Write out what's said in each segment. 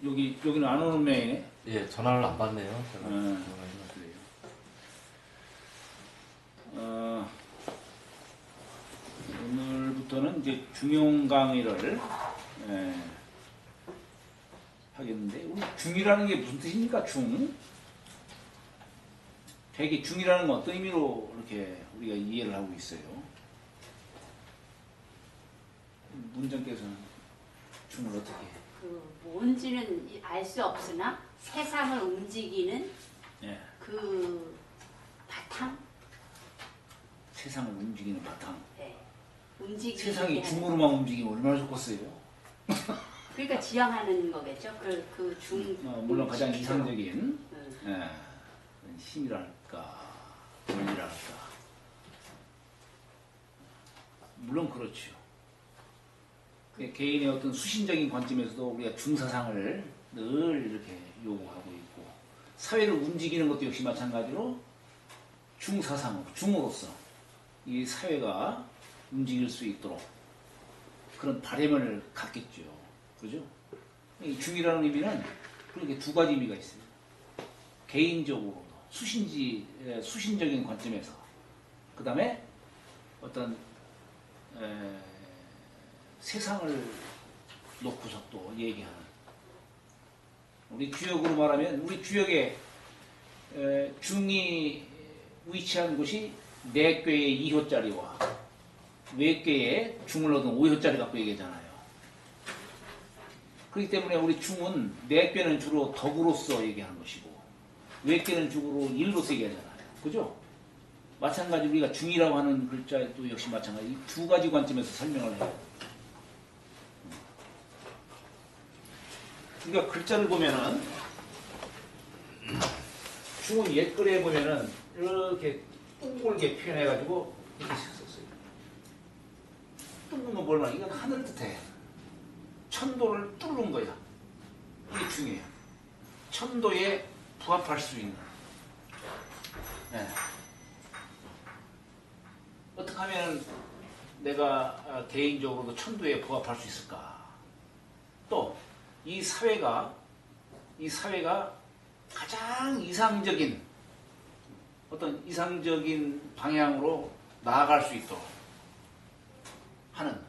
여기는 안 오는 모양이네. 예, 전화를 안 받네요. 제가 그래요. 전화해가지고. 오늘부터는 이제 중용 강의를 하겠는데, 우리 중이라는 게 무슨 뜻입니까? 중? 되게 중이라는 건 어떤 의미로 이렇게 우리가 이해를 하고 있어요? 문정께서는 중을 어떻게 해요? 뭔지는 알 수 없으나 세상을 움직이는 예. 그 바탕? 세상을 움직이는 바탕. 네. 움직이게 세상이 하는. 중으로만 움직이면 얼마나 좋겠어요? 그러니까 지향하는 거겠죠. 그 중. 물론 가장 이상적인 응. 힘이랄까, 권리랄까. 물론 그렇죠. 개인의 어떤 수신적인 관점에서도 우리가 중사상을 늘 이렇게 요구하고 있고, 사회를 움직이는 것도 역시 마찬가지로 중사상, 중으로서 이 사회가 움직일 수 있도록 그런 바람을 갖겠죠. 그죠? 이 중이라는 의미는 그렇게 두 가지 의미가 있어요. 개인적으로도 수신적인 관점에서, 그 다음에 어떤 세상을 놓고서 또 얘기하는, 우리 주역으로 말하면 우리 주역에 중이 위치한 곳이 내꾀의 2호짜리와 외꾀의 중을 얻은 5호짜리 갖고 얘기하잖아요. 그렇기 때문에 우리 중은 내꾀는 주로 덕으로서 얘기하는 것이고, 외꾀는 주로 일로서 얘기하잖아요. 그죠? 마찬가지로 우리가 중이라고 하는 글자도 역시 마찬가지, 이 두 가지 관점에서 설명을 해요. 그러니까 글자를 보면은, 중은 옛글에 보면은 이렇게 둥글게 표현해가지고 이렇게 썼어요. 둥근 건 뭘 말이야? 이건 하늘 뜻해. 천도를 뚫는 거야. 이게 중이에요. 천도에 부합할 수 있는. 네. 어떻게 하면 내가 개인적으로도 천도에 부합할 수 있을까? 또 이 사회가 가장 이상적인 어떤 이상적인 방향으로 나아갈 수 있도록 하는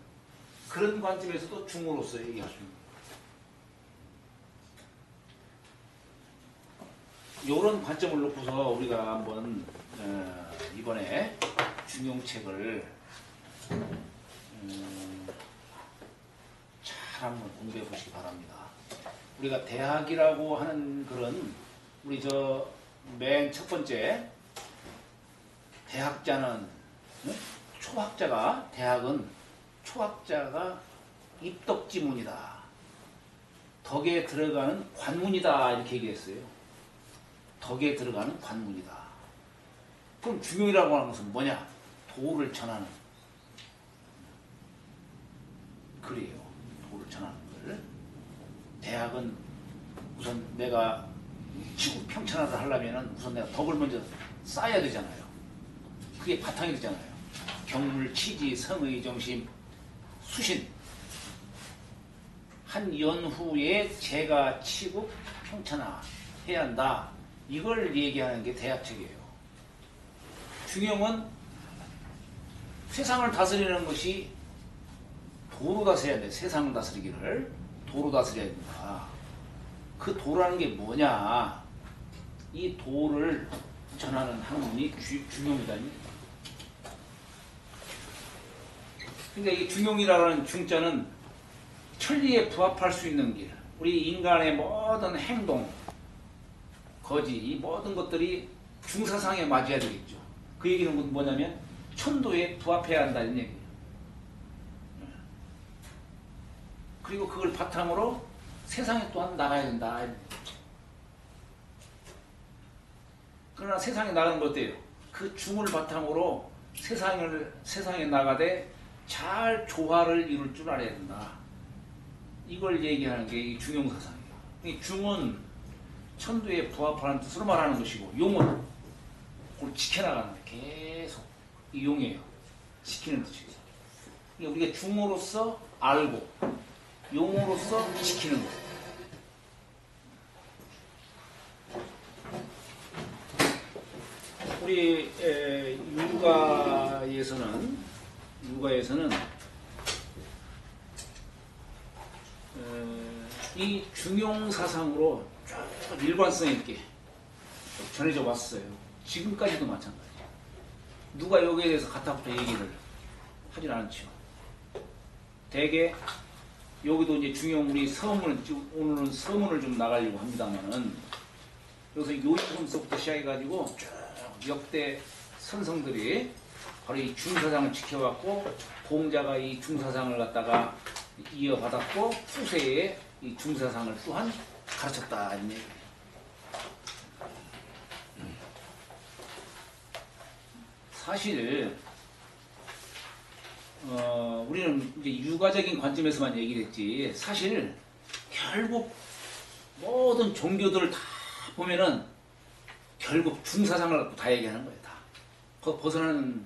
그런 관점에서도 중으로서 얘기할 수 있는, 이런 관점을 놓고서 우리가 한번 이번에 중용책을 잘 한번 공부해 보시기 바랍니다. 우리가 대학이라고 하는 그런, 우리 저 맨 첫 번째 대학자는, 대학은 초학자가 입덕지문이다, 덕에 들어가는 관문이다, 이렇게 얘기했어요. 덕에 들어가는 관문이다. 그럼 중용이라고 하는 것은 뭐냐? 도를 전하는 글이에요. 도를 전하는 글. 대학은 우선 내가 지구 평천화를 하려면 우선 내가 덕을 먼저 쌓아야 되잖아요. 그게 바탕이 되잖아요. 경물, 치지, 성의, 정심, 수신. 한 연후에 제가 치국 평천화 해야 한다. 이걸 얘기하는 게 대학책이에요. 중용은 세상을 다스리는 것이 도로 다스려야 돼. 세상을 다스리기를 도로 다스려야 된다. 그 도라는 게 뭐냐? 이 도를 전하는 학문이 중용이다. 그러니까 이 중용이라는 중자는 천리에 부합할 수 있는 길, 우리 인간의 모든 행동, 거지, 이 모든 것들이 중사상에 맞아야 되겠죠. 그 얘기는 뭐냐면 천도에 부합해야 한다는 얘기예요. 그리고 그걸 바탕으로 세상에 또한 나가야 된다. 그러나 세상에 나가는 건 어때요? 그 중을 바탕으로 세상에 나가되 잘 조화를 이룰 줄 알아야 된다. 이걸 얘기하는 게 이 중용사상이에요. 이 중은 천도에 부합하는 뜻으로 말하는 것이고, 용은 그걸 지켜나가는 데 계속 이 용이에요. 지키는 뜻이에요. 그러니까 우리가 중으로서 알고 용으로서 지키는 것. 우리 육아에서는 이 중용 사상으로 쭉 일관성 있게 전해져 왔어요. 지금까지도 마찬가지예요. 누가 여기에 대해서 갖다부터 얘기를 하진 않죠. 대개 여기도 이제 중용 우리 서문, 오늘은 서문을 좀 나가려고 합니다만은 그래서 요일품서부터 시작해가지고 쭉 역대 선성들이 바로 이 중사상을 지켜왔고 공자가 이 중사상을 갖다가 이어받았고 후세에 이 중사상을 또한 가르쳤다 이런 얘기예요. 사실 우리는 이제 육아적인 관점에서만 얘기를 했지 사실 결국 모든 종교들을 다 보면은 결국 중사상을 갖고 다 얘기하는 거예요. 다. 벗어나는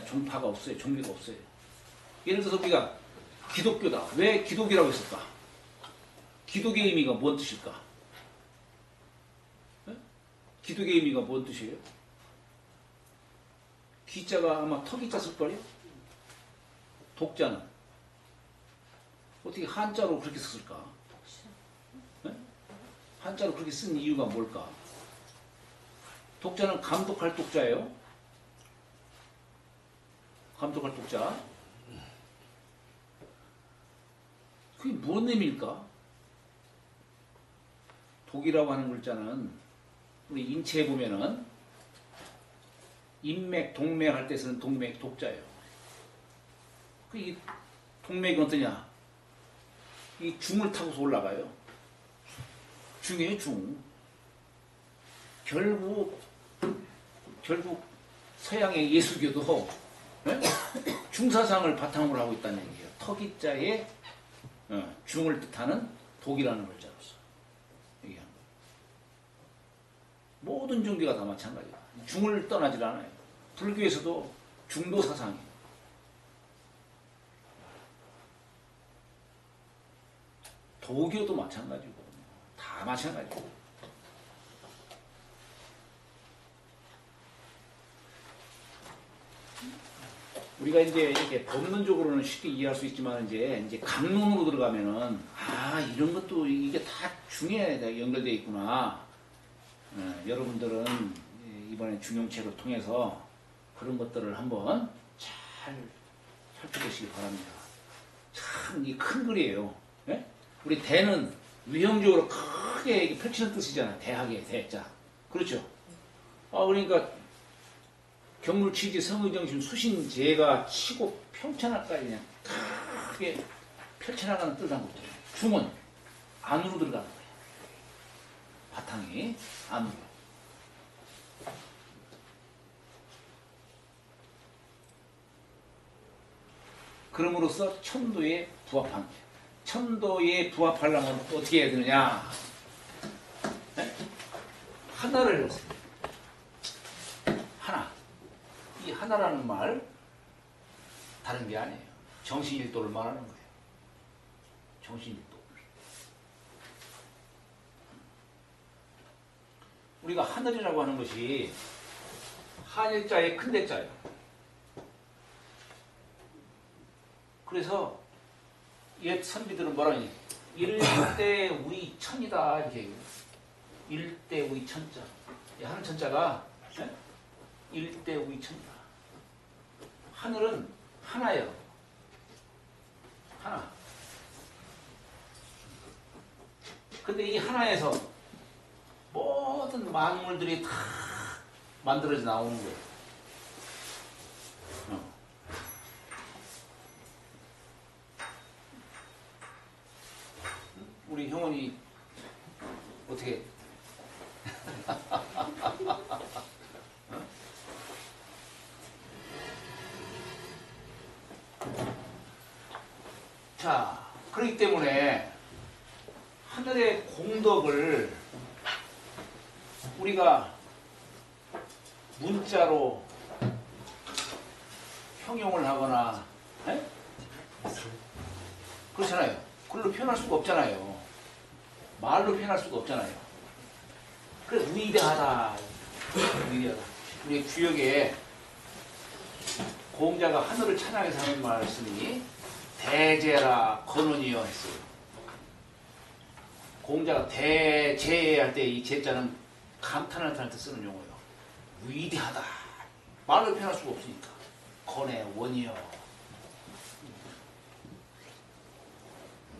종파가 없어요. 종교가 없어요. 예를 들어서 우리가 기독교다. 왜 기독이라고 했을까? 기독의 의미가 뭔 뜻일까? 기독의 의미가 뭔 뜻이에요? 기자가 아마 턱기자 쓸걸요? 독자는 어떻게 한자로 그렇게 썼을까? 한자로 그렇게 쓴 이유가 뭘까? 독자는 감독할 독자예요. 감독할 독자. 그게 무슨 의미일까? 독이라고 하는 글자는 우리 인체에 보면은 인맥, 동맥 할 때 쓰는 동맥, 독자예요. 이 동맥이 어떠냐? 이 중을 타고서 올라가요. 중이에요, 중. 결국 서양의 예수교도 중사상을 바탕으로 하고 있다는 얘기예요. 턱이자에 중을 뜻하는 독이라는 글자로서 얘기하는 거예요. 모든 종교가 다 마찬가지야. 중을 떠나질 않아요. 불교에서도 중도 사상이에요. 도교도 마찬가지고 다 마찬가지고. 우리가 이제 이렇게 법론적으로는 쉽게 이해할 수 있지만 이제 강론으로 들어가면은 이런 것도 이게 다 중에 연결되어 있구나. 여러분들은 이번에 중용책을 통해서 그런 것들을 한번 잘 살펴보시기 바랍니다. 참 이 큰 글이에요. 예? 우리 대는 위형적으로 크게 펼치는 뜻이잖아요. 대학의 대자. 그렇죠? 그러니까 경물 취지 성의정신 수신제가 치고 평천하까지 그냥 크게 펼쳐나가는 뜻한 거죠. 중은 안으로 들어가는 거예요. 바탕이 안으로. 그럼으로써 천도에 부합하는 거예요. 천도에 부합하려면 어떻게 해야 되느냐? 네? 하나를 했습니다. 하나. 이 하나라는 말 다른 게 아니에요. 정신일도를 말하는 거예요. 정신일도. 우리가 하늘이라고 하는 것이 한일자의 큰 대자예요. 그래서 옛 선비들은 뭐라 하니? 일대 우이 천이다 이렇게 얘기해요. 일대 우이 천자. 이 하늘 천자가 일대 우이 천이다. 하늘은 하나예요. 하나. 근데 이 하나에서 모든 만물들이 다 만들어져 나오는 거예요. 우리 형원이 어떻게 자, 그렇기 때문에 하늘의 공덕을 우리가 문자로 형용을 하거나 그렇잖아요. 글로 표현할 수가 없잖아요. 말로 표현할 수가 없잖아요. 그래 위대하다. 위대하다. 우리 구역에 공자가 하늘을 찬양해서 하는 말씀이 대제라 건원이여 했어요. 공자가 대제할 때 이 제자는 감탄할 때 쓰는 용어예요. 위대하다. 말로 표현할 수가 없으니까. 건의 원이여.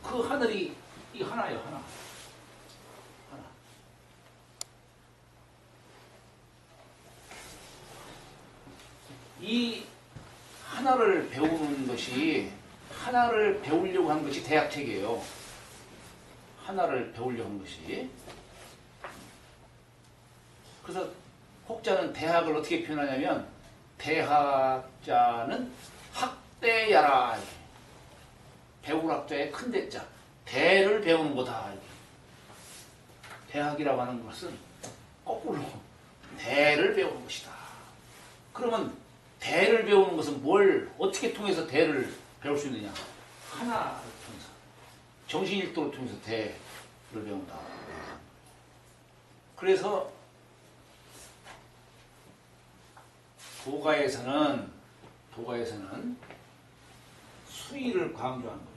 그 하늘이 이 하나예요, 하나. 하나. 이 하나를 배우는 것이, 하나를 배우려고 한 것이 대학책이에요. 하나를 배우려고 한 것이. 그래서 혹자는 대학을 어떻게 표현하냐면, 대학자는 학대야라. 배울 학자의 큰 대자. 대를 배우는 거다. 대학이라고 하는 것은 거꾸로 대를 배우는 것이다. 그러면 대를 배우는 것은 뭘 어떻게 통해서 대를 배울 수 있느냐? 하나를 통해서. 정신일도를 통해서 대를 배운다. 그래서 도가에서는 수의를 강조한 거예요.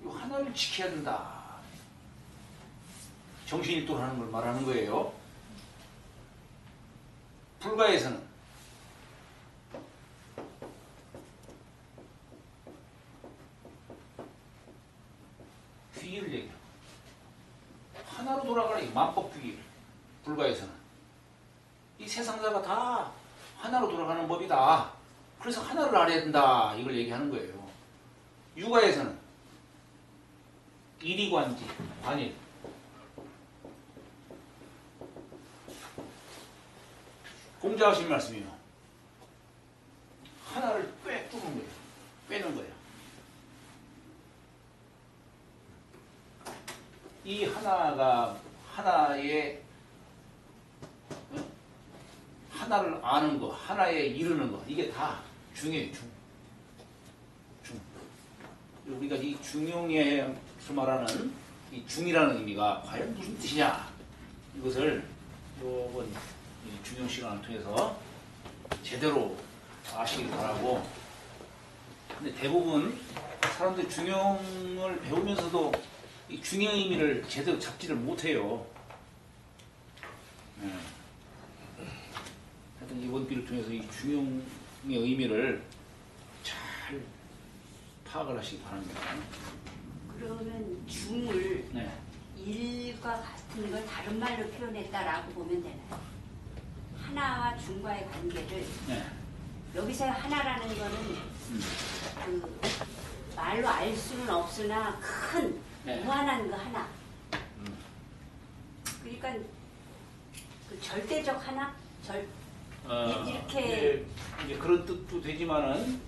이 하나를 지켜야 된다. 정신일도를 하는 걸 말하는 거예요. 불가에서는 귀의를 얘기해요. 하나로 돌아가는 만법귀의. 불가에서는 이 세상사가 다 하나로 돌아가는 법이다. 그래서 하나를 알아야 된다. 이걸 얘기하는 거예요. 유가에서는 이리관지, 관일. 공자가 하신 말씀이요. 하나를 꿰뚫는 거예요. 빼는 거예요. 이 하나가 하나의 하나를 아는 거, 하나에 이르는 거, 이게 다 중이에요. 중. 우리가 이 중용에서 말하는 이 중이라는 의미가 과연 무슨 뜻이냐? 이것을 이번 중용 시간을 통해서 제대로 아시길 바라고. 근데 대부분 사람들이 중용을 배우면서도 이 중의 의미를 제대로 잡지를 못해요. 하여튼 이번 기를 통해서 이 중용의 의미를 잘 파악을 하시기 바랍니다. 그러면 중을 네. 일과 같은 걸 다른 말로 표현했다라고 보면 되나요? 하나와 중과의 관계를 네. 여기서 하나라는 거는 그 말로 알 수는 없으나 큰 네. 무한한 그 하나. 그러니까 그 절대적 하나, 이렇게 이제 그런 뜻도 되지만은,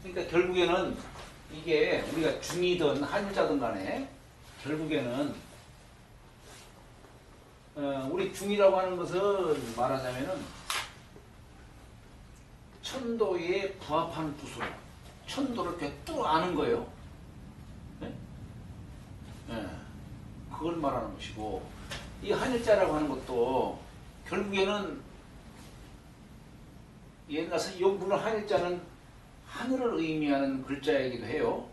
그러니까 결국에는 이게 우리가 중이든 한자든 간에 결국에는 우리 중이라고 하는 것은 말하자면은 천도에 부합하는 뜻으로 천도를 꿰뚫어 아는 거예요. 네? 네. 그걸 말하는 것이고, 이 한일자라고 하는 것도 결국에는 옛날 물론 한일자는 하늘을 의미하는 글자이기도 해요.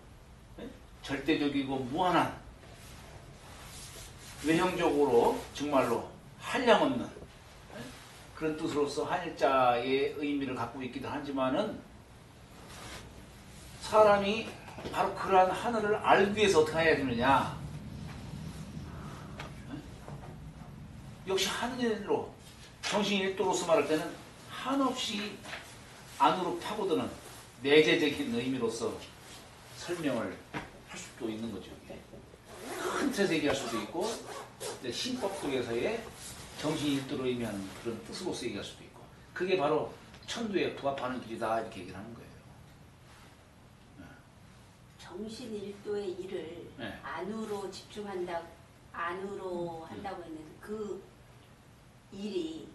네? 절대적이고 무한한, 외형적으로 정말로 한량없는, 네? 그런 뜻으로서 한일자의 의미를 갖고 있기도 하지만은, 사람이 바로 그러한 하늘을 알기 위해서 어떻게 해야 되느냐? 네? 역시 하늘로, 정신일도로서 말할 때는 한없이 안으로 파고드는 내재적인 의미로서 설명을 할 수도 있는 거죠. 큰 틀에서 얘기할 수도 있고, 신법 속에서의 정신일도로 의미하는 그런 뜻으로서 얘기할 수도 있고, 그게 바로 천도에 부합하는 길이다, 이렇게 얘기를 하는 거예요. 정신일도의 일을 네. 안으로 안으로 한다고 했는데 그 일이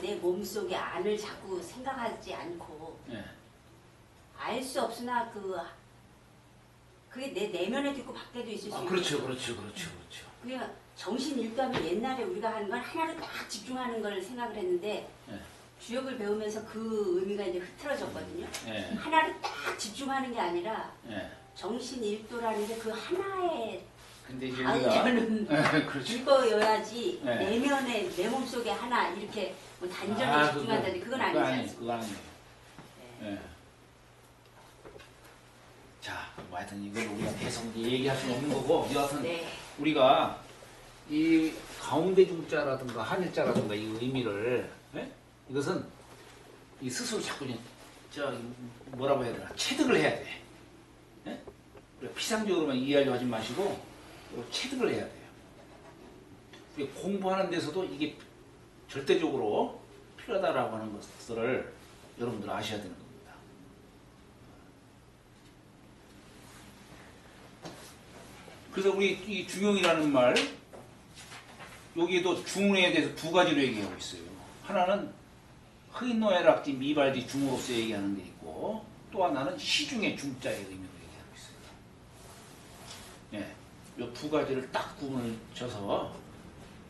내 몸속에 안을 자꾸 생각하지 않고 네. 알 수 없으나 그 그게 내 내면에도 있고 밖에도 있을 수 있고. 그렇죠, 그렇죠. 그러니까 정신 일도하면 옛날에 우리가 하는 건 하나로 딱 집중하는 걸 생각을 했는데 예. 주역을 배우면서 그 의미가 이제 흐트러졌거든요. 예. 하나를 딱 집중하는 게 아니라 예. 정신 일도라는 게 그 하나에 근데 이제 아우면은 그렇죠. 이거여야지 네. 내면에 내 몸속에 하나 이렇게 뭐 단전에 집중한다든지 그건 아니지 않습니까? 그거 아니에요. 예. 자, 뭐 하여튼 이걸 우리가 계속 얘기할 수는 없는 거고, 여하튼 네. 우리가 이 가운데 중자라든가 한일자라든가 이 의미를, 예? 이것은 이 스스로 자꾸 이제 뭐라고 해야 되나, 체득을 해야 돼. 예? 우리가 피상적으로만 이해하려고 하지 마시고 체득을 해야 돼요. 우리가 공부하는 데서도 이게 절대적으로 필요하다라고 하는 것들을 여러분들 아셔야 되는 겁니다. 그래서 우리 이 중용이라는 말, 여기에도 중에 대해서 두 가지로 얘기하고 있어요. 하나는 흐인노에락지 미발지 중으로서 얘기하는 게 있고, 또 하나는 시중의 중자의 의미로 얘기하고 있어요. 예, 이 두 가지를 딱 구분을 쳐서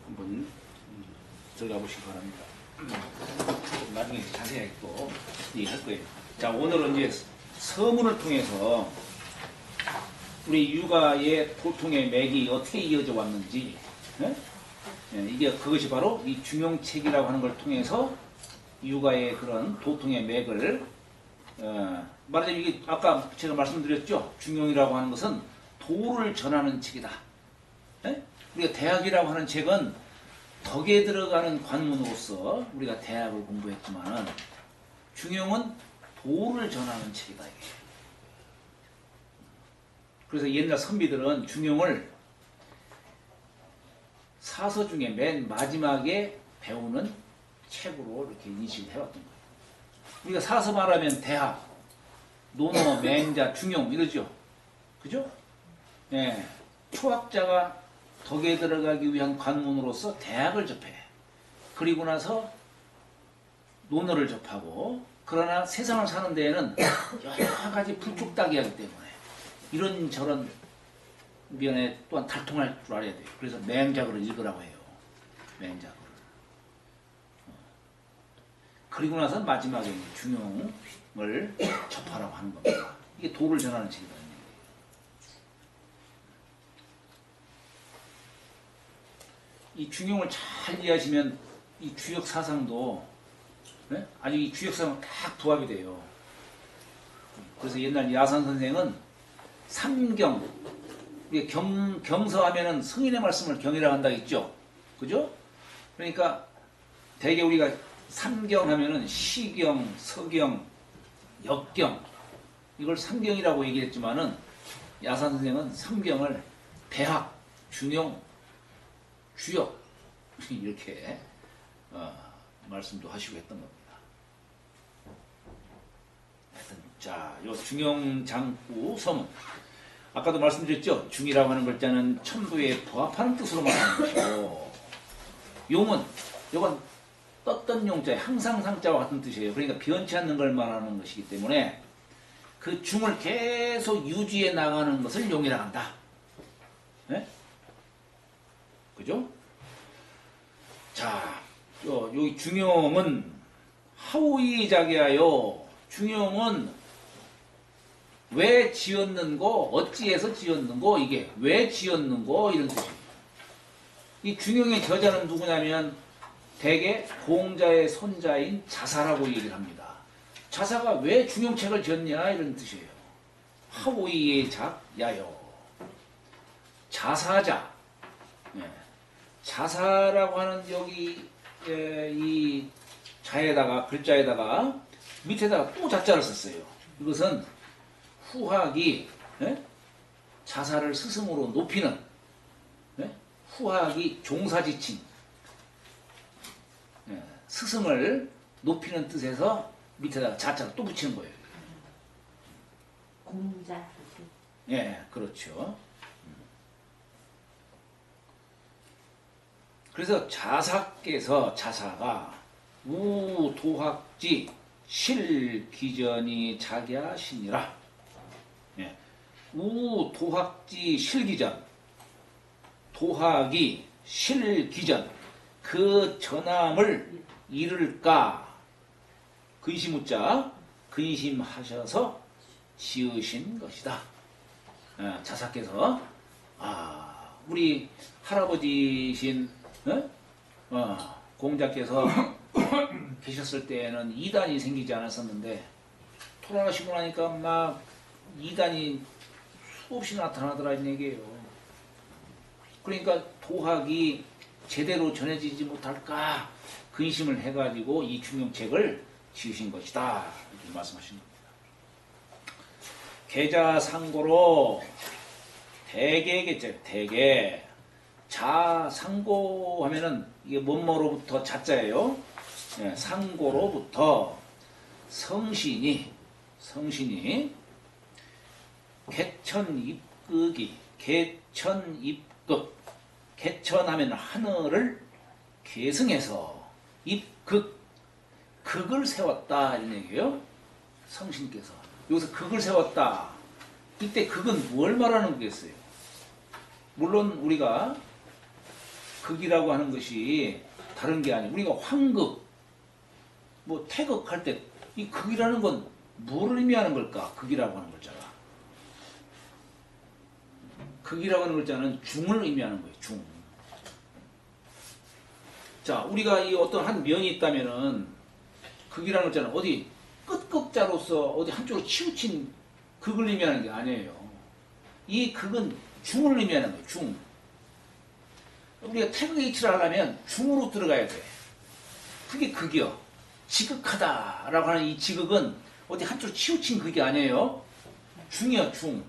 한번 들어가 보시기 바랍니다. 나중에 자세하게 또 얘기할 거예요. 자, 오늘은 이제 서문을 통해서 우리 육아의 보통의 맥이 어떻게 이어져 왔는지, 예? 예, 이게 그것이 바로 이 중용책이라고 하는 걸 통해서 육아의 그런 도통의 맥을 말하자면 이게 아까 제가 말씀드렸죠. 중용이라고 하는 것은 도를 전하는 책이다. 예? 우리가 대학이라고 하는 책은 덕에 들어가는 관문으로서 우리가 대학을 공부했지만 중용은 도를 전하는 책이다. 이게. 그래서 옛날 선비들은 중용을 사서 중에 맨 마지막에 배우는 책으로 이렇게 인식을 해왔던 거예요. 우리가 사서 말하면 대학, 논어, 맹자, 중용 이러죠. 그죠? 예. 초학자가 덕에 들어가기 위한 관문으로서 대학을 접해. 그리고 나서 논어를 접하고, 그러나 세상을 사는 데에는 여러 가지 불뚝딱이하기 때문에 이런저런 면에 또한 달통할 줄 알아야 돼요. 그래서 맹자글을 읽으라고 해요. 맹자글. 그리고 나서 마지막에 중용을 접하라고 하는 겁니다. 이게 도를 전하는 책이라는 얘기예요. 이 중용을 잘 이해하시면 이 주역 사상도 아주 이 주역 사상 딱 부합이 돼요. 그래서 옛날 야산 선생은 삼경, 우리가 경서하면은 성인의 말씀을 경이라고 한다 했죠. 그죠? 그러니까 대개 우리가 삼경 하면은 시경, 서경, 역경 이걸 삼경이라고 얘기했지만은 야산 선생은 삼경을 대학, 중용, 주역 이렇게 말씀도 하시고 했던 겁니다. 하여튼 자, 요 중용 장구 서문 아까도 말씀드렸죠. 중이라고 하는 글자는 천부에 부합하는 뜻으로 말하는 것이고 용은 요건 떴던 용자에 항상 상자와 같은 뜻이에요. 그러니까 변치 않는 걸 말하는 것이기 때문에 그 중을 계속 유지해 나가는 것을 용이라고 한다. 네? 그죠? 자, 여기 중용은 하우이자기하여 중용은 왜 지었는고 어찌해서 지었는고 이게 왜 지었는고 이런 뜻이에요. 이 중용의 저자는 누구냐면 대개 공자의 손자인 자사라고 얘기를 합니다. 자사가 왜 중용책을 지었냐 이런 뜻이에요. 하우이의 작야요. 자사자. 네. 자사라고 하는 여기 이 자에다가 글자에다가 밑에다가 또 자자를 썼어요. 이것은 후학이 자사를 스승으로 높이는 후학이 종사지칭 스승을 높이는 뜻에서 밑에다가 자자를 또 붙이는 거예요. 공자. 예, 그렇죠. 그래서 자사가 우도학지 실기전이 자기야 신이라. 예. 우 도학지 실기전, 도학이 실기전, 그 전함을 이룰까 근심우자 근심하셔서 지으신 것이다. 자사께서 우리 할아버지신 공자께서 계셨을 때에는 이단이 생기지 않았었는데 돌아가시고 나니까 막 이단이 수없이 나타나더라 이 얘기예요. 그러니까 도학이 제대로 전해지지 못할까 근심을 해가지고 이 중용책을 지으신 것이다 이렇게 말씀하신 겁니다. 계자상고로 대개겠죠. 대개 자상고 하면은 이게 뭐뭐로부터 자자예요. 상고로부터 성신이 개천입극이 개천입극 개천하면 하늘을 계승해서 입극 극을 세웠다 이런 얘기예요. 성신께서 여기서 극을 세웠다. 이때 극은 뭘 말하는 거겠어요? 물론 우리가 극이라고 하는 것이 다른 게 아니고 우리가 환극 뭐 태극할 때 이 극이라는 건 뭐를 의미하는 걸까? 극이라고 하는 글자가 극이라고 하는 글자는 중을 의미하는 거예요. 중. 자, 우리가 이 어떤 한 면이 있다면은 극이라는 글자는 어디 끝극자로서 어디 한쪽으로 치우친 극을 의미하는 게 아니에요. 이 극은 중을 의미하는 거예요. 중. 우리가 태극의 이치를 하려면 중으로 들어가야 돼. 그게 극이요. 지극하다라고 하는 이 지극은 어디 한쪽으로 치우친 극이 아니에요. 중이요, 중.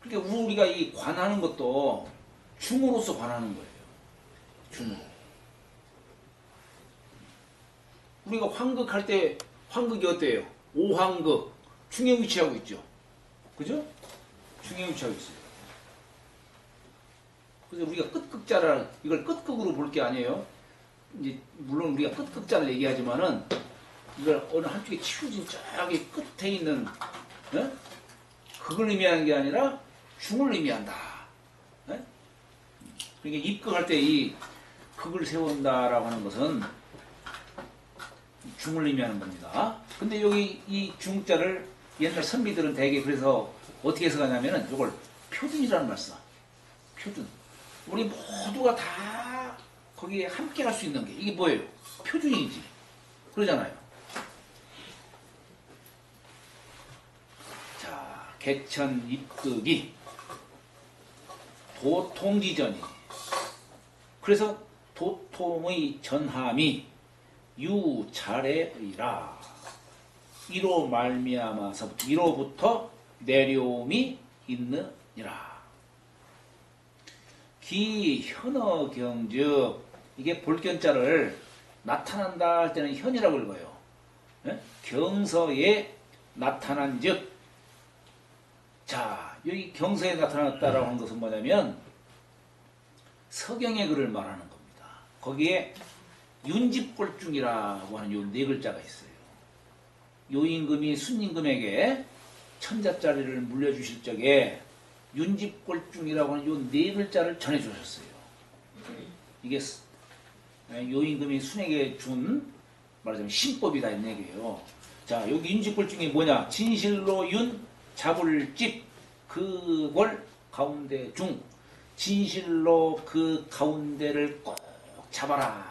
그러니까 우리가 이 관하는 것도 중으로서 관하는 거예요. 중으로. 우리가 환극할 때 환극이 어때요? 오환극. 중에 위치하고 있죠. 그죠? 중에 위치하고 있어요. 그래서 우리가 끝극자를 이걸 끝극으로 볼 게 아니에요. 이제 물론 우리가 끝극자를 얘기하지만은 이걸 어느 한쪽에 치우진 저기 끝에 있는 극을 의미하는 게 아니라 중을 의미한다. 그러니까 입극할 때 이 극을 세운다라고 하는 것은 중을 의미하는 겁니다. 근데 여기 이 중자를 옛날 선비들은 대개 그래서 어떻게 해석하냐면은 이걸 표준이라는 말 써. 표준. 우리 모두가 다 거기에 함께 갈 수 있는 게 이게 뭐예요? 표준이지. 그러잖아요. 자, 개천 입극이 도통지전이. 그래서 도통의 전함이 유자래의라. 이로 말미암아서 이로부터 내려옴이 있느니라. 기현어경즉 이게 볼견자를 나타난다 할 때는 현이라고 읽어요. 경서에 나타난즉. 자, 여기 경서에 나타났다라고 하는 것은 뭐냐면 서경의 글을 말하는 겁니다. 거기에 윤집골중이라고 하는 요 네 글자가 있어요. 요임금이 순임금에게 천자짜리를 물려주실 적에 윤집골중이라고 하는 요 네 글자를 전해주셨어요. 이게 요임금이 순에게 준 말하자면 신법이다 이 얘기예요. 자, 여기 윤집골중이 뭐냐? 진실로 윤 잡을집 그골 가운데 중. 진실로 그 가운데를 꼭 잡아라.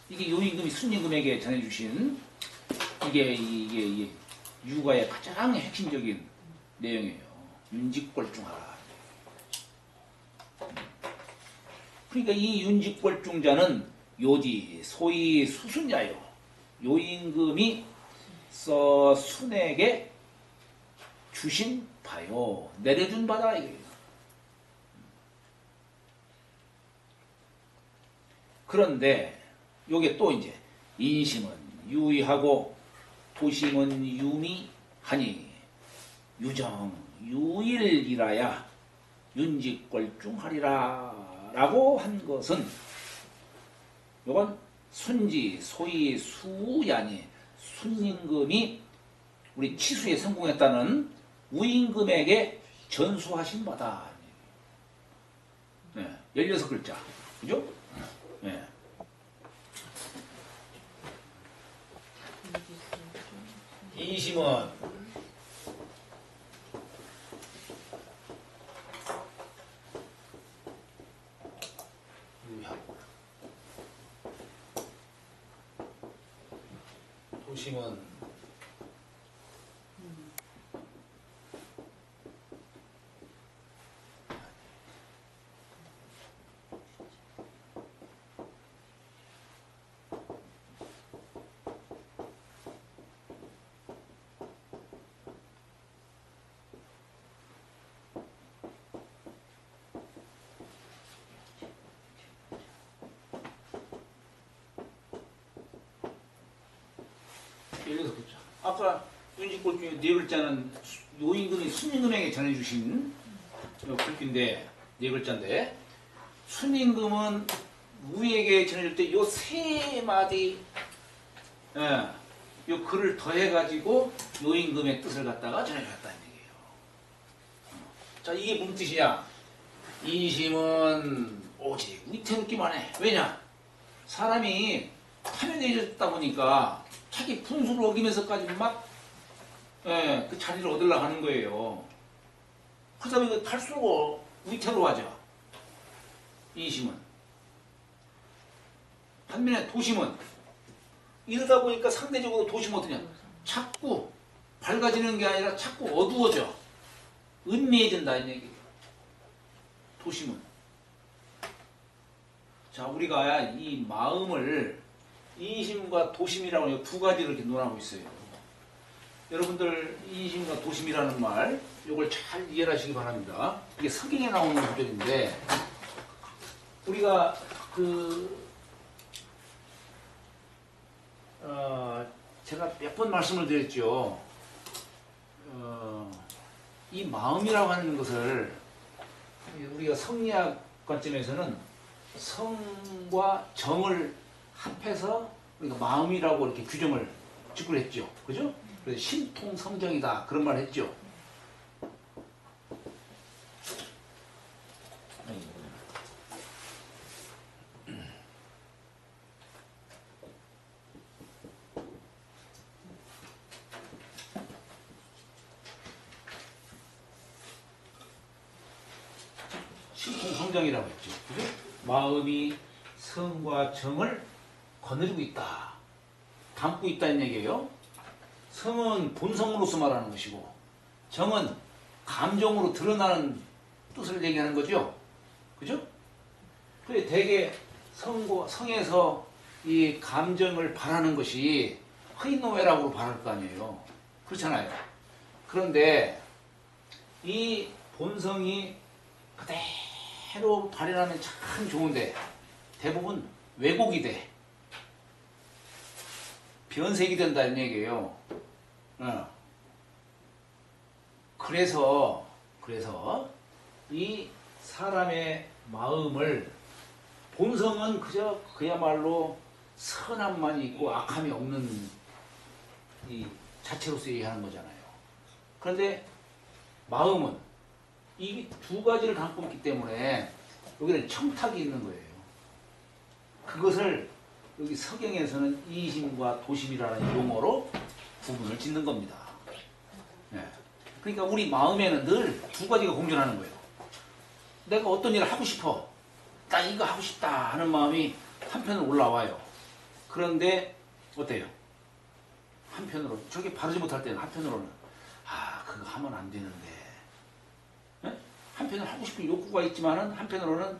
이게 요임금이 순임금에게 전해주신 이게 유가의 가장 핵심적인 내용이에요. 윤직골중하라. 그러니까 이 윤직골중자는 요지 소위 수순자요. 요임금이 순에게 주신 바요. 내려준 바다 이거예요. 그런데 요게 또 이제 인심은 유의하고 도심은 유미하니 유정 유일이라야 윤직골중하리라 라고 한 것은 요건 순지 소위 수야니 순임금이 우리 치수에 성공했다는 우임금에게 전수하신 바다. 네, 16글자. 그죠? 네. 이심은 유하고 도심은 여기서 보자. 아까 윤직골 중에 네 글자는 요임금이 순임금에게 전해주신 글귀인데 네 글자인데 순임금은 우에게 전해줄 때 요 세 마디 요 글을 더해가지고 요임금의 뜻을 갖다가 전해줬다는 얘기예요. 자 이게 무슨 뜻이냐? 이심은 오직 위태롭기만 해. 왜냐? 사람이 파면해졌다 보니까 자기 분수를 어기면서까지 막 그 자리를 얻으려고 하는 거예요. 그러다 보니까 갈수록 위태로워하죠. 이심은. 반면에 도심은 이러다 보니까 상대적으로 도심은 어떠냐? 자꾸 밝아지는 게 아니라 자꾸 어두워져. 은미해진다 이 얘기예요. 도심은. 자 우리가 이 마음을 이심과 도심이라고 두 가지를 이렇게 논하고 있어요. 여러분들 이심과 도심이라는 말 이걸 잘 이해를 하시기 바랍니다. 이게 성경에 나오는 구절인데 우리가 제가 몇 번 말씀을 드렸죠. 이 마음이라고 하는 것을 우리가 성리학 관점에서는 성과 정을 합해서 우리가 마음이라고 이렇게 규정을 짓고 했죠. 그죠? 그래서 신통성정이다. 그런 말 했죠. 신통성정이라고 했죠. 그죠? 마음이 성과 정을 거느리고 있다. 담고 있다는 얘기예요. 성은 본성으로서 말하는 것이고 정은 감정으로 드러나는 뜻을 얘기하는 거죠. 그죠? 그래 대개 성에서 이 감정을 바라는 것이 허인노예라고 바랄 거 아니에요. 그렇잖아요. 그런데 이 본성이 그대로 발현하면 참 좋은데 대부분 왜곡이 돼. 변색이 된다는 얘기예요. 그래서 이 사람의 마음을 본성은 그야말로 선함만 있고 악함이 없는 이 자체로서 얘기하는 거잖아요. 그런데 마음은 이 두 가지를 담고 있기 때문에 여기는 청탁이 있는 거예요. 그것을 여기 서경에서는 이심과 도심이라는 용어로 구분을 짓는 겁니다. 네. 그러니까 우리 마음에는 늘 두 가지가 공존하는 거예요. 내가 어떤 일을 하고 싶어. 나 이거 하고 싶다 하는 마음이 한편으로 올라와요. 그런데 어때요? 한편으로 저게 바르지 못할 때는 한편으로는 그거 하면 안 되는데 네? 한편으로 하고 싶은 욕구가 있지만은 한편으로는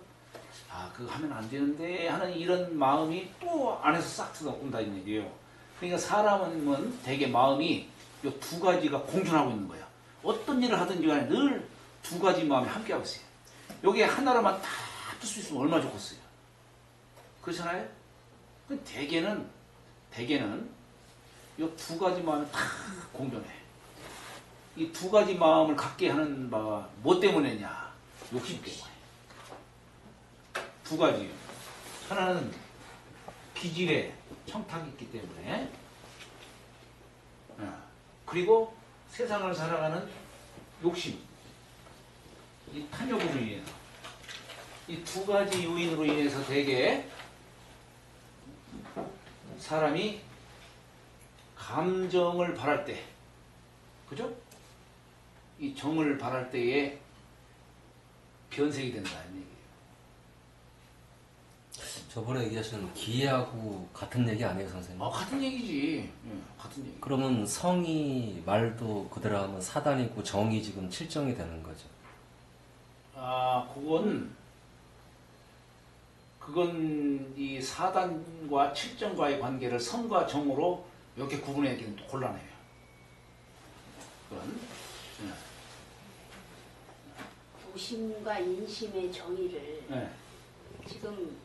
그거 하면 안 되는데 하는 이런 마음이 또 안에서 싹 들어온다는 얘기예요. 그러니까 사람은 대개 마음이 이 두 가지가 공존하고 있는 거예요. 어떤 일을 하든지 간에 늘 두 가지 마음이 함께하고 있어요. 여기에 하나로만 다 풀 수 있으면 얼마나 좋겠어요. 그렇잖아요? 대개는 이 두 가지 마음이 다 공존해. 이 두 가지 마음을 갖게 하는 바가 뭐 때문이냐? 욕심 때문에. 두 가지. 하나는 기질에 청탁이 있기 때문에 그리고 세상을 살아가는 욕심, 이 탐욕으로 인해서 이 두 가지 요인으로 인해서 대개 사람이 감정을 바랄 때, 그죠? 이 정을 바랄 때에 변색이 된다는 얘기예요. 저번에 얘기하신 기회하고 같은 얘기 아니에요, 선생님? 같은 얘기지. 같은 얘기. 그러면 성이 말도 그대로 하면 사단이고 정이 지금 칠정이 되는 거죠. 그건 이 사단과 칠정과의 관계를 성과 정으로 이렇게 구분하기는 또 곤란해요. 그건. 도심과 인심의 정의를 네. 지금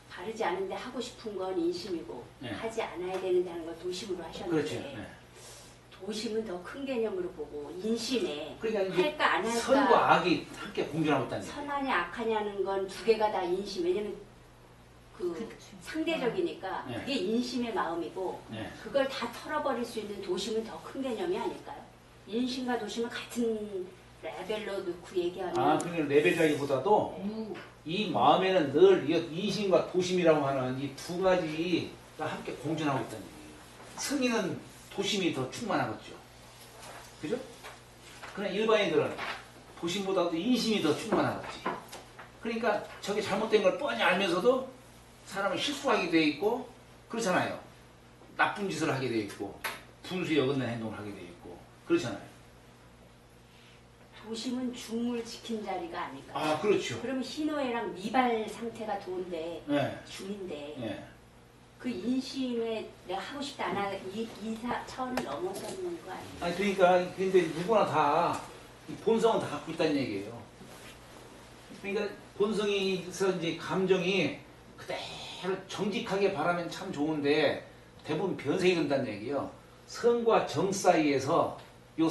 바르지 않은데 하고 싶은 건 인심이고 네. 하지 않아야 되는데 하는 걸 도심으로 하셨는데 그렇죠. 네. 도심은 더 큰 개념으로 보고 인심에 그러니까 이제 할까 안 할까 선과 악이 함께 공존하고 있다는 얘기예요. 선하냐 악하냐는 건 두 개가 다 인심. 왜냐면 그 그치. 상대적이니까 네. 그게 인심의 마음이고 네. 그걸 다 털어버릴 수 있는 도심은 더 큰 개념이 아닐까요? 인심과 도심을 같은 레벨로 놓고 얘기하면 그러니까 레벨이라기보다도 무, 이 마음에는 늘 이심과 도심이라고 하는 이 두 가지가 함께 공존하고 있다는 얘기예요. 승리는 도심이 더 충만하겠죠. 그죠? 그러나 일반인들은 도심보다도 인심이 더 충만하겠지. 그러니까 저게 잘못된 걸 뻔히 알면서도 사람은 실수하게 돼 있고 그렇잖아요. 나쁜 짓을 하게 돼 있고 분수에 어긋난 행동을 하게 돼 있고 그렇잖아요. 도심은 중을 지킨 자리가 아닐까. 그렇죠. 그럼 희노애랑 미발 상태가 좋은데 네. 중인데 네. 그 인심에 내가 하고 싶다 안 하다 이사 차원을 넘어서는 거 아니에요? 그러니까 근데 누구나 다 이 본성은 다 갖고 있다는 얘기예요. 그러니까 본성에서 이제 감정이 그대로 정직하게 바라면 참 좋은데 대부분 변색이 된다는 얘기예요. 성과 정 사이에서 요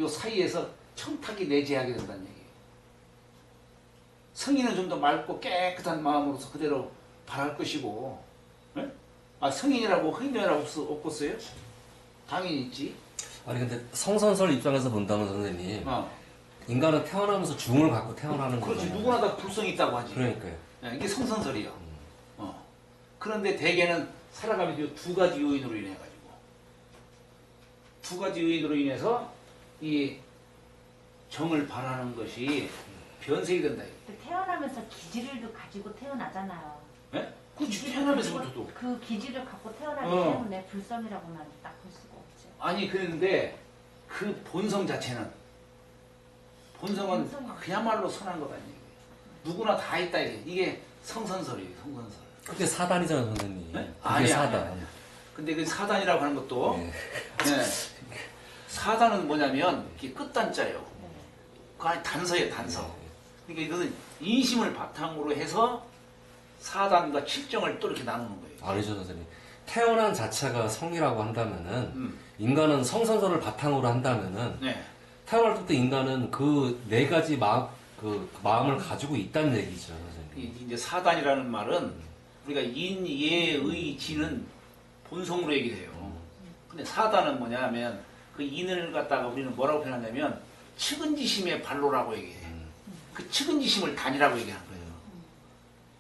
사이에서 청탁이 내재하게 된다는 얘기예요. 성인은 좀 더 맑고 깨끗한 마음으로서 그대로 바랄 것이고, 네? 성인이라고 흥녀라고 없겠어요? 당연히 있지. 아니 근데 성선설 입장에서 본다면 선생님, 인간은 태어나면서 중을 갖고 태어나는 그렇지. 거잖아요. 누구나 다 불성이 있다고 하지. 그러니까요. 이게 성선설이요. 그런데 대개는 살아가면서 이 두 가지 요인으로 인해 가지고 두 가지 요인으로 인해서 이 정을 바라는 것이 변색이 된다. 태어나면서 기질을 가지고 태어나잖아요. 네? 그렇지. 태어나면서부터도. 그 기질을 갖고 태어나기 때문에 불성이라고만 딱 볼 수가 없죠. 아니 그런데 그 본성은 그야말로 선한 거다. 누구나 다 있다 이게 성선설이에요. 성선설. 그게 사단이잖아요, 선생님. 네? 그게 아니야, 사단. 아니야. 근데 그 사단이라고 하는 것도 네. 네. 사단은 뭐냐면 이게 끝단자예요. 그 안에 단서예요, 단서. 그러니까 이것은 인심을 바탕으로 해서 사단과 칠정을 또 이렇게 나누는 거예요. 아니죠, 선생님. 태어난 자체가 성이라고 한다면은 인간은 성선설을 바탕으로 한다면은 네. 태어날 때부터 인간은 그 네 가지 마음을 가지고 있다는 얘기죠, 선생님. 이제 사단이라는 말은 우리가 인, 예, 의, 지는 본성으로 얘기해요. 근데 사단은 뭐냐면 그 인을 갖다가 우리는 뭐라고 표현하냐면 측은지심의 발로라고 얘기해. 그 측은지심을 단이라고 얘기하는 거예요.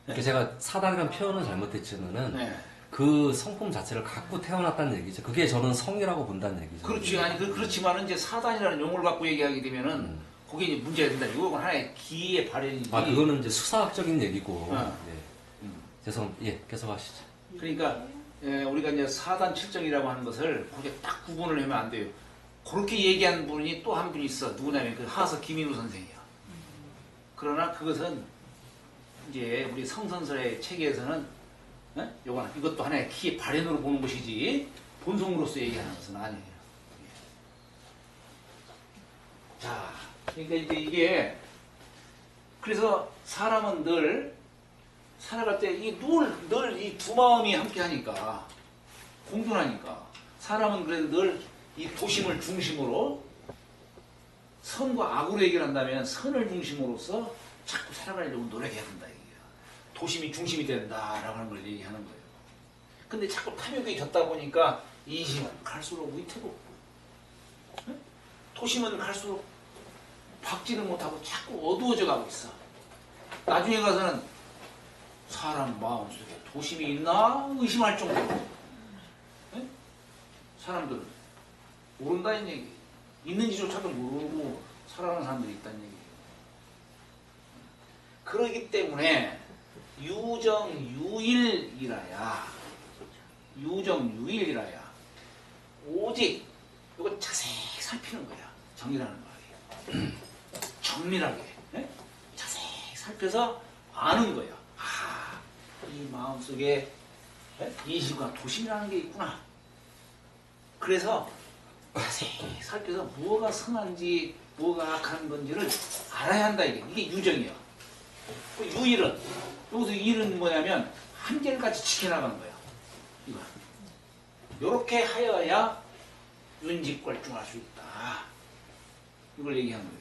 그러니까 제가 사단이라는 표현은 잘못했지만은 네. 그 성품 자체를 갖고 태어났다는 얘기죠. 그게 저는 성이라고 본다는 얘기죠. 그렇지. 아니 그렇지만은 이제 사단이라는 용어를 갖고 얘기하게 되면은 그게 이제 문제가 된다. 이건 하나의 기의 발현이지. 그거는 이제 수사학적인 얘기고. 어. 네. 예, 계속 하시죠. 그러니까 우리가 이제 사단 칠정이라고 하는 것을 그렇게 딱 구분을 하면 안 돼요. 그렇게 얘기하는 분이 또 한 분이 있어. 누구냐면 그 하서 김인우 선생이야. 그러나 그것은 이제 우리 성선설의 체계에서는 이것도 하나의 기의 발현으로 보는 것이지 본성으로서 얘기하는 것은 아니에요. 자, 그러니까 이제 이게 그래서 사람은 늘 살아갈 때 늘 이 두 마음이 함께 하니까 공존하니까 사람은 그래도 늘 이 도심을 중심으로 선과 악으로 얘기한다면 선을 중심으로서 자꾸 살아가려고 노력해야 된다 이게요. 도심이 중심이 된다라고 하는 걸 얘기하는 거예요. 근데 자꾸 탐욕이 졌다 보니까 인심은 갈수록 위태롭고, 도심은 갈수록 박지를 못하고 자꾸 어두워져 가고 있어. 나중에 가서는 사람 마음속에 도심이 있나 의심할 정도로 사람들은 모른다는 얘기, 있는지조차도 모르고 살아가는 사람들이 있다는 얘기예요. 그러기 때문에 유정유일이라야 오직 이거 자세히 살피는 거야. 정리라는 말이에요. 정밀하게 자세히 살펴서 아는 거예요. 이 마음속에 인식과 도심이라는 게 있구나. 그래서 자세히 살펴서 무엇가 선한지 무엇가 악한 건지를 알아야 한다. 이게 유정이야. 유일은, 여기서 일은 뭐냐면 한결같이 지켜나가는 거야. 이거. 요렇게 하여야 윤직걸중할 수 있다. 이걸 얘기한 거예요.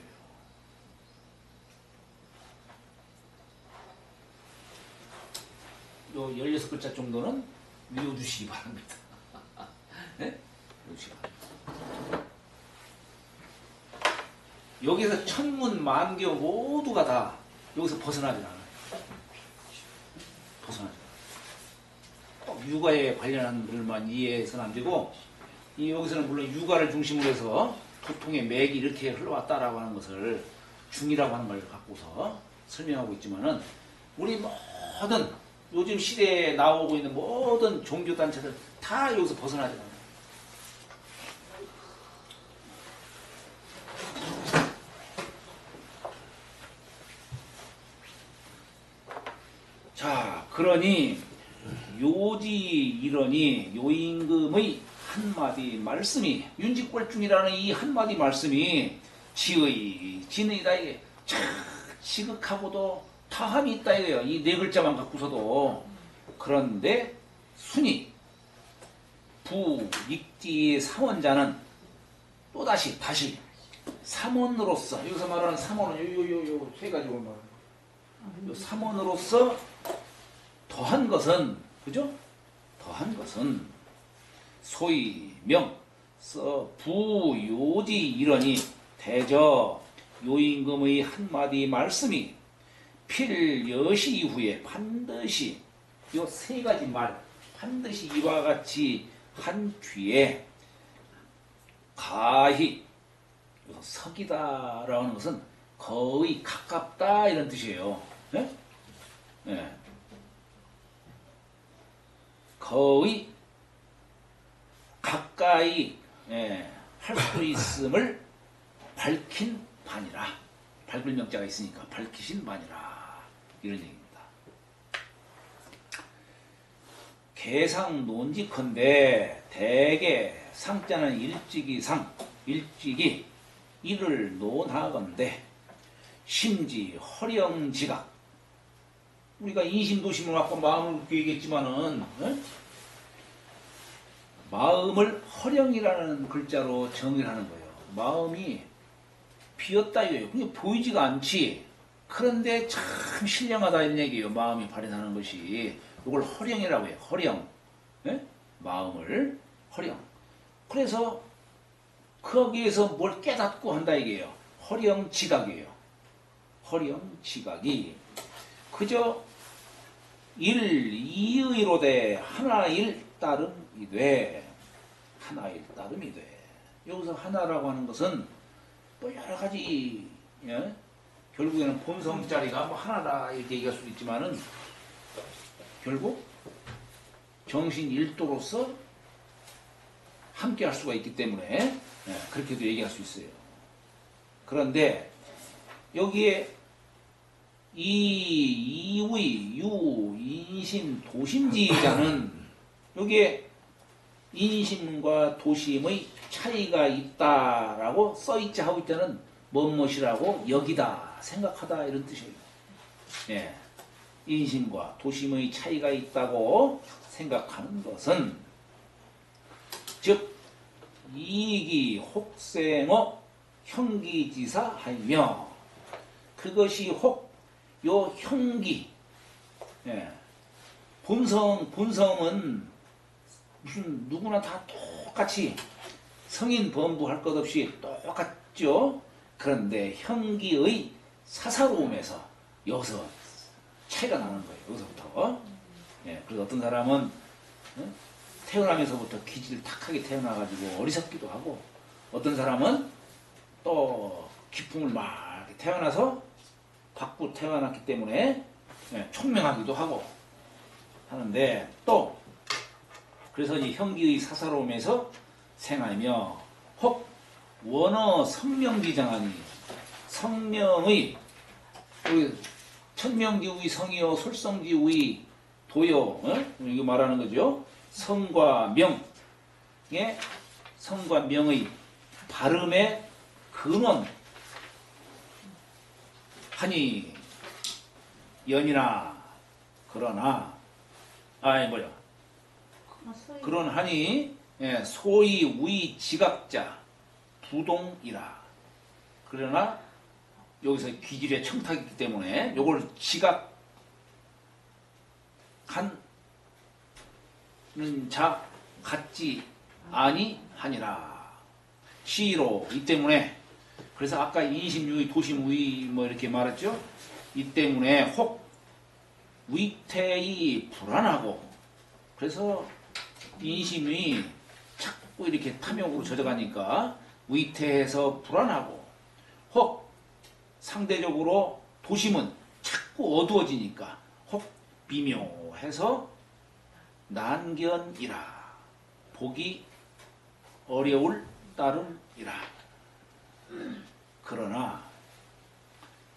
요 16글자 정도는 외워주시기 바랍니다. 네? 외워주시기 바랍니다. 여기서 천문, 만교 모두가 다 여기서 벗어나지 않아요. 벗어나지 않아요. 꼭 육아에 관련한 글만 이해해서는 안 되고, 여기서는 물론 육아를 중심으로 해서 도통의 맥이 이렇게 흘러왔다라고 하는 것을 중이라고 하는 걸 갖고서 설명하고 있지만은, 우리 모든 요즘 시대에 나오고 있는 모든 종교단체들 다 여기서 벗어나지 않아요. 자, 그러니 요지 이러니 요임금의 한마디 말씀이, 윤직벌중이라는 이 한마디 말씀이 진의다 이게 참 지극하고도 다함이 있다 이거예요. 이 네 글자만 갖고서도. 그런데 순이 부익지의 사원자는 또다시 삼원으로서, 여기서 말하는 삼원은 요 세 가지로 말하는 요 삼원으로서 더한 것은, 그죠? 더한 것은 소위 명서 부요지 이러니 대저 요임금의 한마디 말씀이 필여시 이후에 반드시 요 세 가지 말 반드시 이와 같이 한 뒤에 가히 석이다라는 것은 거의 가깝다 이런 뜻이에요. 네? 네. 거의 가까이 할 수 있음을 밝힌 바니라. 밝을 명자가 있으니까 밝히신 바니라. 이런 얘기입니다. 개상 논직컨대 대개 상자는 일찍이 이를 논하건대 심지 허령지각, 우리가 인심도심을 갖고 마음을 그렇게 얘기했지만은 마음을 허령이라는 글자로 정의를 하는 거예요. 마음이 비었다 이거예요. 그게 보이지가 않지. 그런데 참 신령하다 이런 얘기예요. 마음이 발현하는 것이. 이걸 허령이라고 해요. 허령. 마음을 허령. 그래서 거기에서 뭘 깨닫고 한다 이게요. 허령지각이에요. 허령지각이 그저 이의로되 하나일 따름이 돼. 하나일 따름이 돼. 여기서 하나라고 하는 것은 또 여러 가지, 결국에는 본성자리가 뭐 하나다 이렇게 얘기할 수도 있지만은 결국 정신 일도로서 함께 할 수가 있기 때문에 그렇게도 얘기할 수 있어요. 그런데 여기에 이의, 유, 인심, 도심지자는 여기에 인심과 도심의 차이가 있다라고 써있자 하고 있자는 무엇이라고 여기다, 생각하다 이런 뜻이에요. 예. 인심과 도심의 차이가 있다고 생각하는 것은 즉 이익이 혹생어 형기지사하며 그것이 혹 요 형기, 본성은 무슨 누구나 다 똑같이 성인 범부할 것 없이 똑같죠. 그런데 형기의 사사로움에서 여기서 차이가 나는 거예요. 여기서부터. 예, 그래서 어떤 사람은 태어나면서부터 기질 탁하게 태어나가지고 어리석기도 하고, 어떤 사람은 또 기풍을 막 이렇게 태어나서 받고 태어났기 때문에 총명하기도 하고 하는데, 또 그래서 이 형기의 사사로움에서 생하며 혹 원어 성명지장하니, 성명의 천명지의 성이요 솔성지의 도요, 이거 말하는 거죠. 성과 명의, 성과 명의 발음의 근원 하니 연이나 그러나 그런 하니 소위 위 지각자 부동이라. 그러나 여기서 귀질의 청탁이기 때문에 요걸 지각한 자 같지 아니하니라. 시로 이 때문에, 그래서 아까 인심유의 도심의 뭐 이렇게 말했죠. 이 때문에 혹 위태이 불안하고, 그래서 인심이 자꾸 이렇게 탐욕으로 젖어가니까 위태해서 불안하고, 혹 상대적으로 도심은 자꾸 어두워지니까 혹 비묘해서 난견이라. 보기 어려울 따름이라. 그러나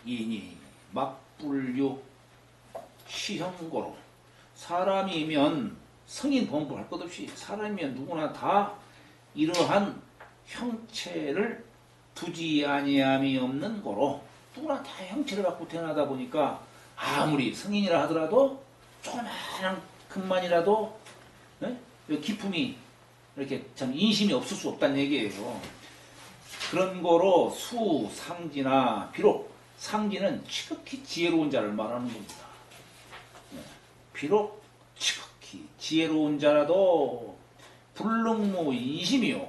이니 막불육 시형고로, 사람이면 성인 범부할 것 없이 사람이면 누구나 다 이러한 형체를 두지 아니함이 없는 거로, 누구나 다 형체를 갖고 태어나다 보니까 아무리 성인이라 하더라도 조그마한 것만이라도 기품이 이렇게 참 인심이 없을 수 없다는 얘기예요. 그런 거로 수상지나, 비록 상지는 지극히 지혜로운 자를 말하는 겁니다. 비록 지극히 지혜로운 자라도 불능무 인심이요,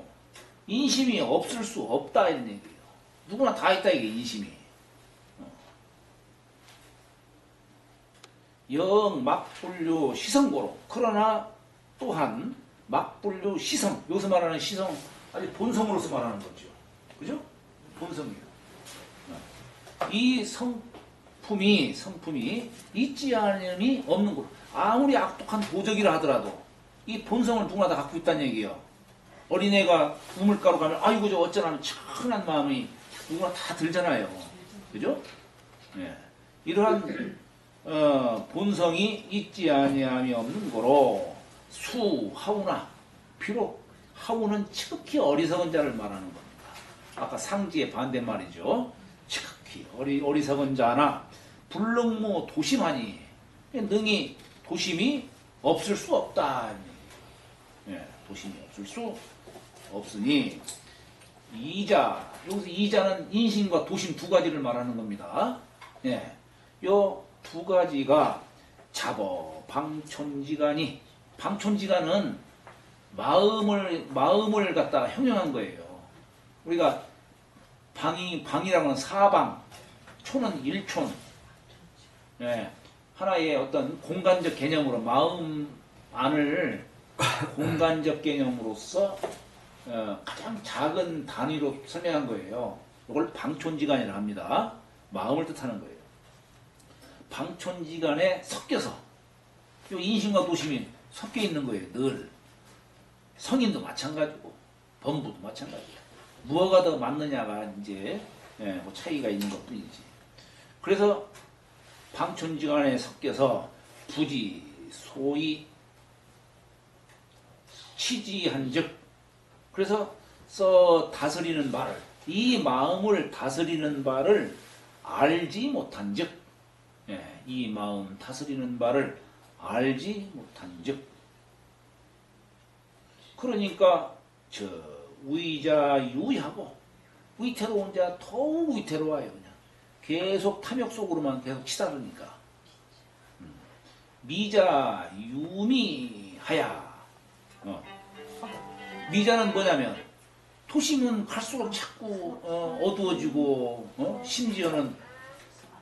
인심이 없을 수 없다 이런 얘기예요. 누구나 다 있다 이게 인심이. 영 막불류 시성고로, 그러나 또한 막불류 시성, 여기서 말하는 시성 아주 본성으로서 말하는 거죠. 그죠? 본성이에요. 이 성품이 있지 않음이 없는 것. 아무리 악독한 도적이라 하더라도 이 본성을 누구나 다 갖고 있다는 얘기예요. 어린애가 우물가로 가면 아이고 저 어쩌라는 천한 마음이 누구나 다 들잖아요. 그죠? 예. 이러한 본성이 있지 아니함이 없는 거로 수하우나, 비록 하우는 지극히 어리석은 자를 말하는 겁니다. 아까 상지의 반대말이죠. 지극히 어리석은 자나 불능무 도심하니, 능히 도심이 없을 수 없다. 예, 도심이 없을 수 없으니 이자, 여기서 이자는 인심과 도심 두 가지를 말하는 겁니다. 예, 요 두 가지가 잡어 방촌지간이, 방촌지간은 마음을 갖다가 형용한 거예요. 우리가 방이라고 하는 사방, 촌은 일촌, 예, 하나의 어떤 공간적 개념으로 마음 안을 공간적 개념으로서 가장 작은 단위로 설명한 거예요. 이걸 방촌지간이라고 합니다. 마음을 뜻하는 거예요. 방촌지간에 섞여서 요 인심과 도심이 섞여 있는 거예요. 늘 성인도 마찬가지고 범부도 마찬가지예요. 무엇가 더 맞느냐가 이제 뭐 차이가 있는 것뿐이지. 그래서 방촌지간에 섞여서 부지 소위 치지한즉, 그래서 다스리는 바를, 이 마음을 다스리는 바를 알지 못한즉, 이 마음 다스리는 바를 알지 못한즉, 그러니까 저 위자 유의하고 위태로운 자 더욱 위태로워요. 그냥 계속 탐욕 속으로만 계속 치달으니까. 미자 유미하야, 미자는 뭐냐면 도심은 갈수록 자꾸 어두워지고 심지어는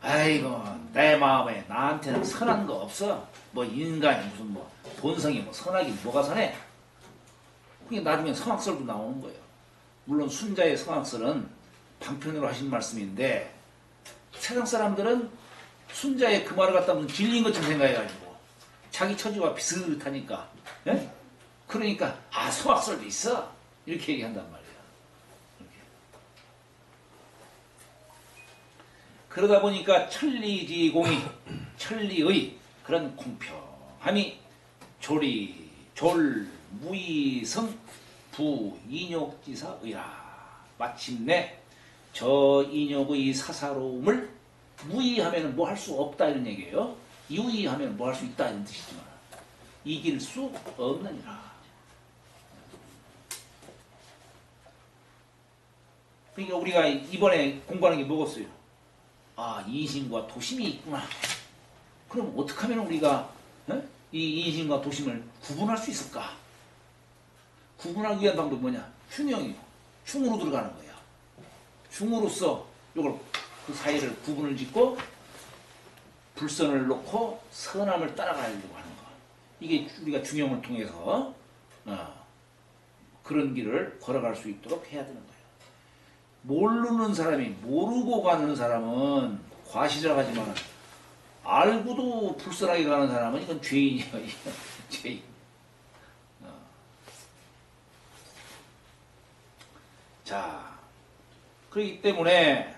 아이고 내 마음에 나한테는 선한 거 없어. 뭐 인간이 무슨 뭐 본성이 뭐 선하긴 뭐가 선해. 그게 나중에 성악설도 나오는 거예요. 물론 순자의 성악설은 방편으로 하신 말씀인데 세상 사람들은 순자의 그 말을 갖다 무슨 진리인 것처럼 생각해가지고 자기 처지와 비슷하니까 예? 그러니까 아 성악설도 있어 이렇게 얘기한단 말이야. 이렇게. 그러다 보니까 천리지공이 천리의 그런 공평함이 조리 졸무이성 부인욕지사의라. 마침내 저 인욕의 사사로움을 무의하면 뭐 할 수 없다 이런 얘기예요. 유의하면 뭐 할 수 있다 이런 뜻이지만 이길 수 없느니라. 그러니까 우리가 이번에 공부하는 게 뭐겠어요? 아 인심과 도심이 있구나. 그럼 어떻게 하면 우리가 이 인심과 도심을 구분할 수 있을까? 구분하기 위한 방법이 뭐냐? 중형이요. 중으로 들어가는 거야. 중으로서 이걸 그 사이를 구분을 짓고 불선을 놓고 선함을 따라가려고 하는 거. 이게 우리가 중형을 통해서 그런 길을 걸어갈 수 있도록 해야 되는 거예요. 모르는 사람이 모르고 가는 사람은 과시라고 하지만 알고도 불선하게 가는 사람은 이건 죄인이에요. 죄인. 자, 그렇기 때문에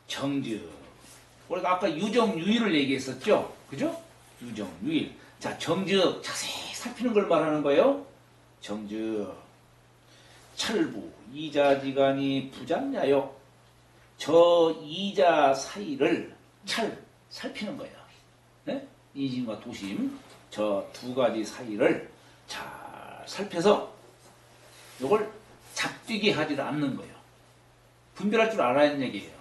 정즉 우리가 아까 유정유일을 얘기했었죠, 그죠? 유정유일. 자, 정즉 자세히 살피는 걸 말하는 거예요. 정즉 철부 이자지간이 부잡냐요. 저 이자 사이를 살피는 거예요. 네? 인심과 도심 저 두 가지 사이를 잘 살펴서 이걸 잡뛰게 하지를 않는 거예요. 분별할 줄 알아야 하는 얘기예요.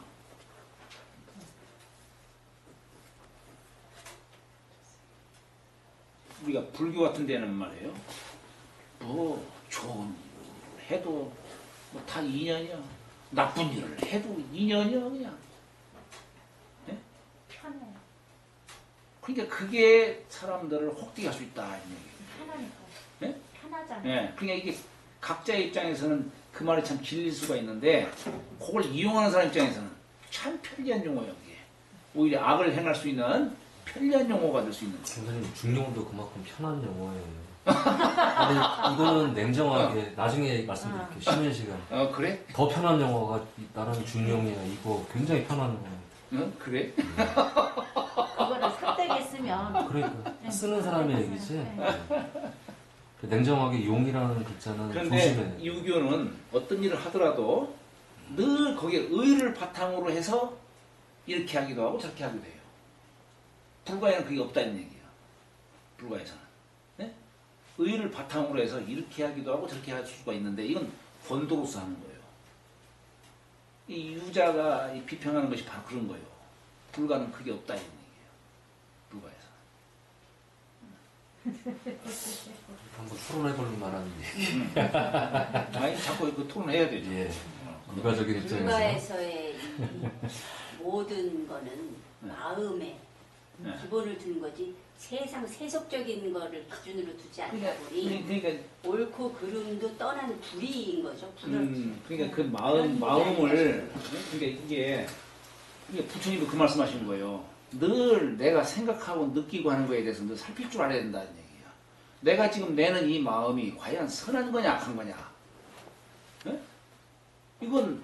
우리가 불교 같은 데는 말이에요. 뭐 좋은 일을 해도 뭐 다 인연이야. 나쁜 일을 해도 인연이야 그냥. 네? 편해요. 그러니까 그게 사람들을 혹되게 할 수 있다 이런 얘기예요. 편하니까. 네? 편하잖아요. 네. 그러니까 이게 각자의 입장에서는 그 말이 참 길릴 수가 있는데 그걸 이용하는 사람 입장에서는 참 편리한 용어예요. 이게. 오히려 악을 행할 수 있는 편리한 용어가 될 수 있는 거예요. 선생님 중용도 그만큼 편한 용어예요. 근데 이거는 냉정하게 나중에 말씀드릴게요. 쉬는 시간. 그래? 더 편한 용어가 나는 중용이야. 이거 굉장히 편한 용어. 그래? 그거를 삿대게 쓰면 그러니까 쓰는 사람의 얘기지. 네. 그 냉정하게 용이라는 글자는 그런데 조심해. 유교는 어떤 일을 하더라도 늘 거기에 의를 바탕으로 해서 이렇게 하기도 하고 저렇게 하기도 해요. 불가에는 그게 없다는 얘기예요. 불가에서는. 네? 의를 바탕으로 해서 이렇게 하기도 하고 저렇게 할 수가 있는데 이건 권도로서 하는 거예요. 이 유자가 비평하는 것이 바로 그런 거예요. 불가는 그게 없다는 얘기예요. 불가에서. 한번 토론해볼 만한 아니 자꾸 그 토론해야 되죠. 예. 일반적인 입장에서. 불가에서의 이 모든 거는 마음에 네. 기본을 두는 거지 세상 세속적인 거를 기준으로 두지 않다 보니 그러니까 옳고 그름도 떠난 불의인 거죠. 불을 그러니까 그 마음을 그러니까 이게 부처님도 그 말씀하시는 거예요. 늘 내가 생각하고 느끼고 하는 거에 대해서 늘 살필 줄 알아야 된다는 얘기야. 내가 지금 내는 이 마음이 과연 선한 거냐 악한 거냐. 네? 이건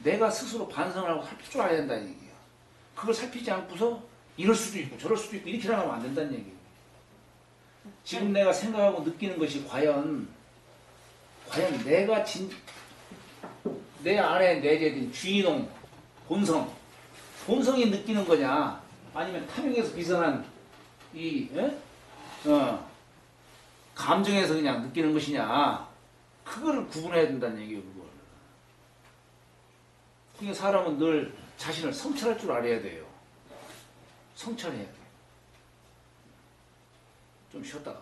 내가 스스로 반성을 하고 살필 줄 알아야 된다는 얘기야. 그걸 살피지 않고서 이럴 수도 있고 저럴 수도 있고 이렇게 나가면 안 된다는 얘기예요. 지금 내가 생각하고 느끼는 것이 과연 내가 내 안에 내재된 주인공 본성이 느끼는 거냐 아니면 탐욕에서 비선한 이 감정에서 그냥 느끼는 것이냐 그거를 구분해야 된다는 얘기예요. 그걸. 그러니까 사람은 늘 자신을 성찰할 줄 알아야 돼요. 성찰해야 돼. 좀 쉬었다가.